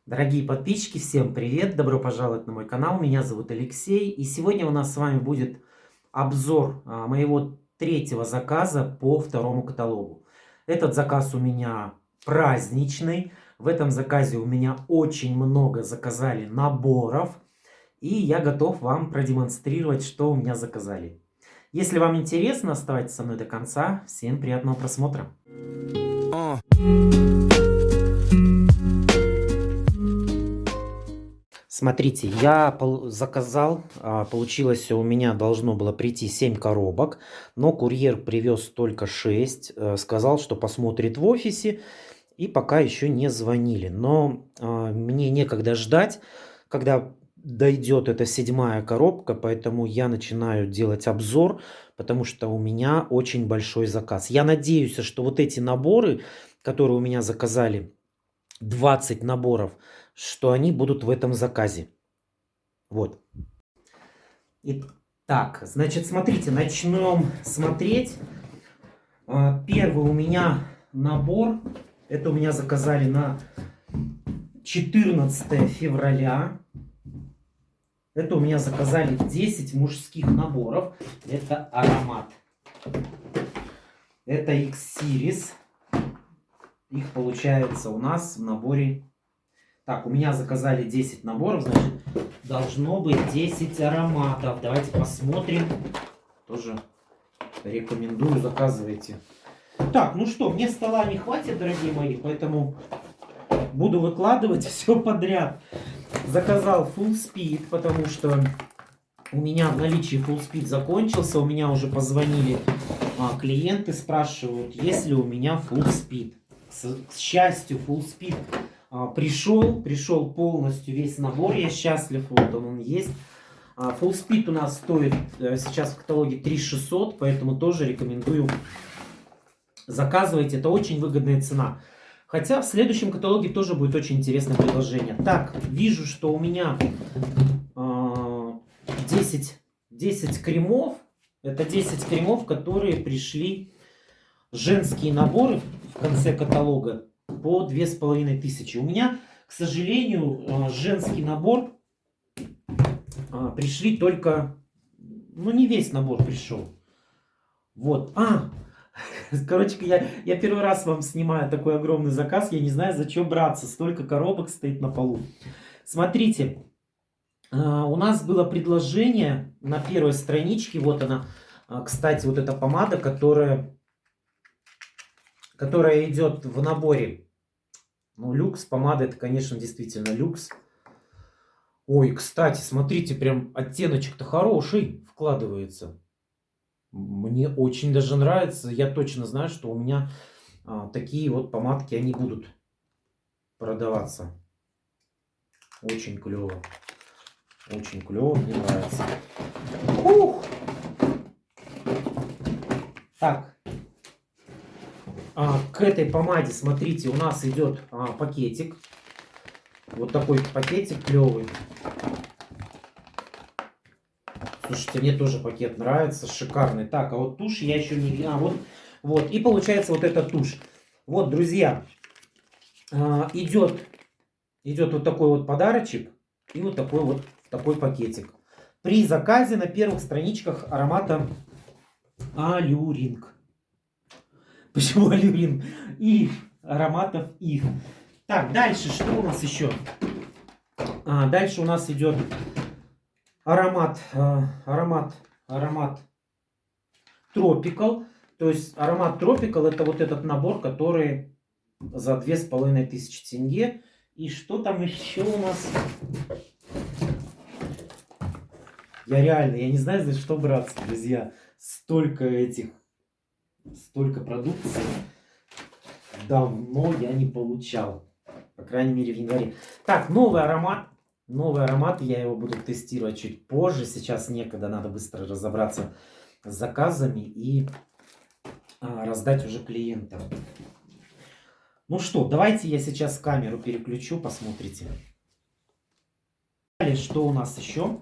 Дорогие подписчики, всем привет! Добро пожаловать на мой канал. Меня зовут Алексей. И сегодня у нас с вами будет обзор моего третьего заказа по второму каталогу. Этот заказ у меня праздничный. В этом заказе у меня очень много заказали наборов. И я готов вам продемонстрировать, что у меня заказали. Если вам интересно, оставайтесь со мной до конца. Всем приятного просмотра! Смотрите, я заказал, получилось у меня должно было прийти 7 коробок, но курьер привез только 6, сказал, что посмотрит в офисе, и пока еще не звонили. Но мне некогда ждать, когда дойдет эта 7-я коробка, поэтому я начинаю делать обзор, потому что у меня очень большой заказ. Я надеюсь, что вот эти наборы, которые у меня заказали, 20 наборов, что они будут в этом заказе. Вот. Итак, значит, смотрите, начнем смотреть. Первый у меня набор. Это у меня заказали на 14 февраля. Это у меня заказали 10 мужских наборов. Это аромат. Это X-Series. Их получается у нас в наборе. Так, у меня заказали 10 наборов, значит, должно быть 10 ароматов. Давайте посмотрим. Тоже рекомендую, заказывайте. Так, ну что, мне стола не хватит, дорогие мои, поэтому буду выкладывать все подряд. Заказал Full Speed, потому что у меня в наличии Full Speed закончился. У меня уже позвонили клиенты, спрашивают, есть ли у меня Full Speed. К счастью, Full Speed пришел полностью весь набор. Я счастлив, вот он есть. Full Speed у нас стоит сейчас в каталоге 3600, поэтому тоже рекомендую заказывать. Это очень выгодная цена. Хотя в следующем каталоге тоже будет очень интересное предложение. Так, вижу, что у меня 10 кремов. Это 10 кремов, которые пришли, женские наборы в конце каталога по 2500. У меня, к сожалению, женский набор пришли только, ну не весь набор пришел. Вот, короче, я первый раз вам снимаю такой огромный заказ, я не знаю, за что браться, столько коробок стоит на полу. Смотрите, у нас было предложение на первой страничке, вот она, кстати, вот эта помада, которая идет в наборе. Ну, люкс помада, это, конечно, действительно люкс. Ой, кстати, смотрите, прям оттеночек-то хороший вкладывается. Мне очень даже нравится. Я точно знаю, что у меня такие вот помадки, они будут продаваться. Очень клево. Очень клево, мне нравится. Ух! Так. К этой помаде, смотрите, у нас идет пакетик. Вот такой пакетик клевый. Слушайте, мне тоже пакет нравится, шикарный. Так, а вот тушь я еще не... вот. И получается вот эта тушь. Вот, друзья, идет вот такой вот подарочек. И вот такой пакетик. При заказе на первых страничках аромата Алюринг. Почему Алюринг? И ароматов их. Так, дальше что у нас еще? Дальше у нас идет аромат Tropical. То есть аромат Tropical — это вот этот набор, который за 2500 тенге. И что там еще у нас? Я не знаю, за что браться, друзья. Столько продукции давно я не получал. По крайней мере, в январе. Так, новый аромат. Новый аромат. Я его буду тестировать чуть позже. Сейчас некогда. Надо быстро разобраться с заказами и раздать уже клиентам. Ну что, давайте я сейчас камеру переключу. Посмотрите. Что у нас еще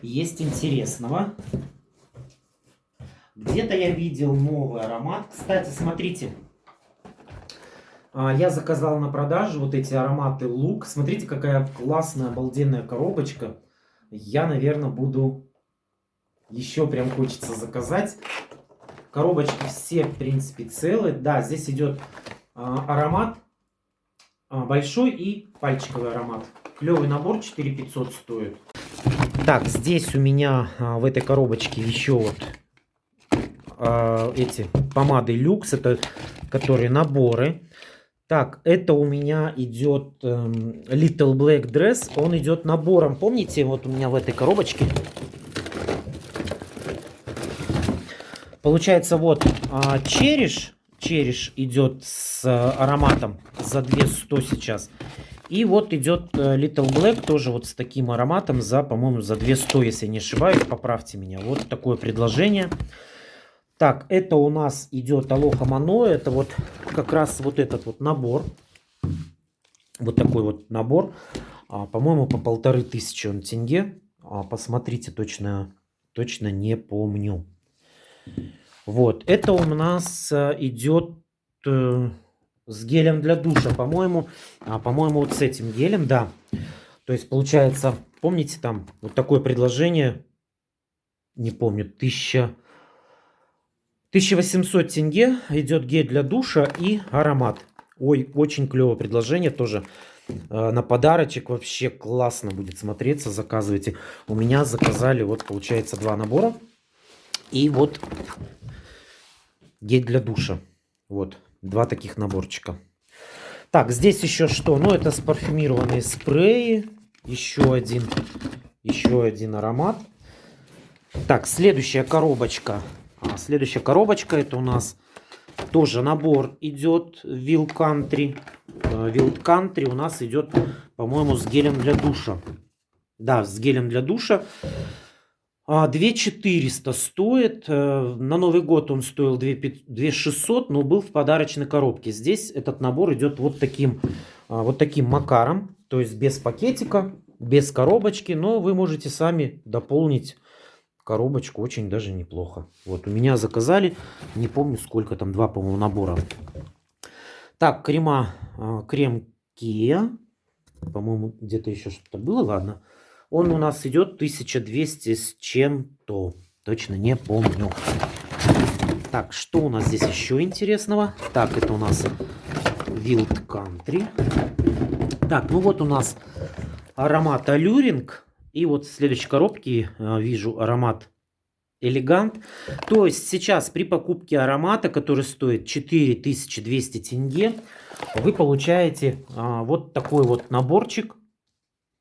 есть интересного? Где-то я видел новый аромат. Кстати, смотрите. Я заказал на продажу вот эти ароматы лук. Смотрите, какая классная, обалденная коробочка. Я, наверное, буду еще прям хочется заказать. Коробочки все, в принципе, целые. Да, здесь идет аромат большой и пальчиковый аромат. Клевый набор, 4500 стоит. Так, здесь у меня в этой коробочке еще вот эти помады люкс, это которые наборы. Так, это у меня идет Little Black Dress, он идет набором. Помните, вот у меня в этой коробочке получается вот Cherish идет с ароматом за 200 сейчас. И вот идет Little Black тоже вот с таким ароматом за, по-моему, за 200, если не ошибаюсь, поправьте меня. Вот такое предложение. Так, это у нас идет Aloha Mano, это вот как раз вот этот вот набор. Вот такой вот набор. По-моему, по 1500 он тенге. Посмотрите, точно не помню. Вот, это у нас идет с гелем для душа, по-моему, вот с этим гелем, да. То есть получается, помните, там вот такое предложение, не помню, 1800 тенге идет гель для душа и аромат. Ой, очень клевое предложение тоже. На подарочек вообще классно будет смотреться. Заказывайте. У меня заказали, вот получается, 2 набора. И вот гель для душа. Вот, 2 таких наборчика. Так, здесь еще что? Ну, это спарфюмированные спреи. Еще один аромат. Так, следующая коробочка. Следующая коробочка, это у нас тоже набор идет Wild Country. Wild Country у нас идет, по-моему, с гелем для душа. Да, с гелем для душа. 2400 стоит. На Новый год он стоил 2600, но был в подарочной коробке. Здесь этот набор идет вот таким макаром. То есть без пакетика, без коробочки. Но вы можете сами дополнить коробочку очень даже неплохо. Вот у меня заказали, не помню сколько там, 2, по-моему, набора. Так, крем Kia. По-моему, где-то еще что-то было, ладно. Он у нас идет 1200 с чем-то. Точно не помню. Так, что у нас здесь еще интересного? Так, это у нас Wild Country. Так, ну вот у нас аромат Alluring. И вот в следующей коробке вижу аромат Элегант. То есть сейчас при покупке аромата, который стоит 4200 тенге, вы получаете вот такой вот наборчик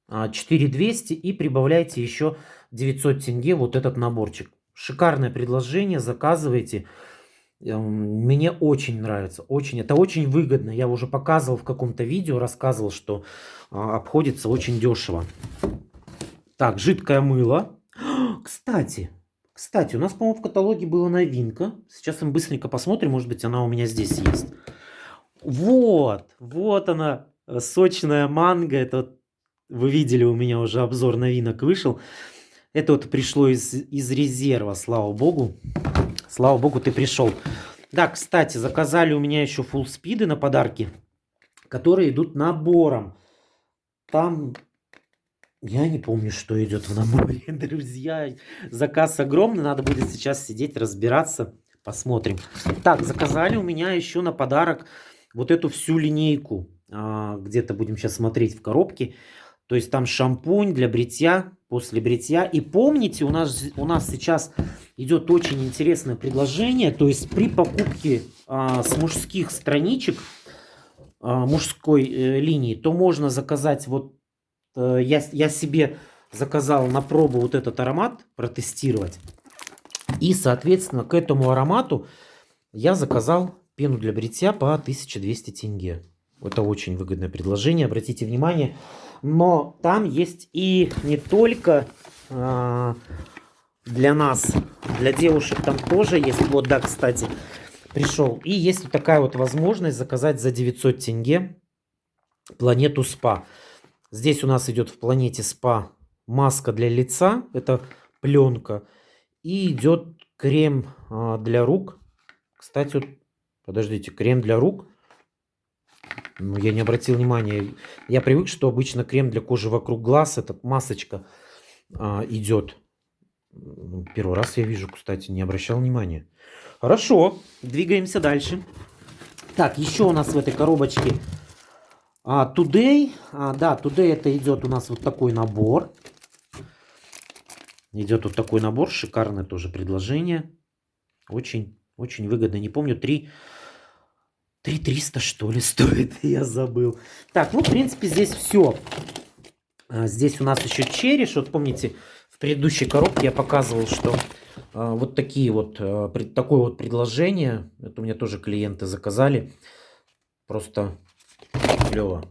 4200 и прибавляете еще 900 тенге вот этот наборчик. Шикарное предложение, заказывайте. Мне очень нравится, это очень выгодно. Я уже показывал в каком-то видео, рассказывал, что обходится очень дешево. Так, жидкое мыло. Кстати, у нас, по-моему, в каталоге была новинка. Сейчас мы быстренько посмотрим, может быть, она у меня здесь есть. Вот она, сочная манго. Это вы видели, у меня уже обзор новинок вышел. Это вот пришло из резерва, слава богу. Слава богу, ты пришел. Да, кстати, заказали у меня еще full спиды на подарки, которые идут набором. Там... Я не помню, что идет в наборе, друзья. Заказ огромный, надо будет сейчас сидеть, разбираться. Посмотрим. Так, заказали у меня еще на подарок вот эту всю линейку. Где-то будем сейчас смотреть в коробке. То есть там шампунь для бритья, после бритья. И помните, у нас сейчас идет очень интересное предложение. То есть при покупке с мужских страничек, мужской линии, то можно заказать вот... Я себе заказал на пробу вот этот аромат протестировать. И, соответственно, к этому аромату я заказал пену для бритья по 1200 тенге. Это очень выгодное предложение, обратите внимание. Но там есть и не только для нас, для девушек там тоже есть. Вот, да, кстати, пришел. И есть вот такая вот возможность заказать за 900 тенге Планету Спа. Здесь у нас идет в Планете Спа маска для лица, это пленка. И идет крем для рук. Кстати, вот, подождите, крем для рук. Ну, я не обратил внимания. Я привык, что обычно крем для кожи вокруг глаз, эта масочка идет. Первый раз я вижу, кстати, не обращал внимания. Хорошо, двигаемся дальше. Так, еще у нас в этой коробочке Today. Да, Today это идет у нас вот такой набор. Идет вот такой набор, шикарное тоже предложение. Очень, очень выгодно. Не помню, 3 300 что ли стоит, я забыл. Так, ну, в принципе, здесь все. Здесь у нас еще череш. Вот помните, в предыдущей коробке я показывал, что вот такие вот, такое вот предложение. Это у меня тоже клиенты заказали. Просто клево.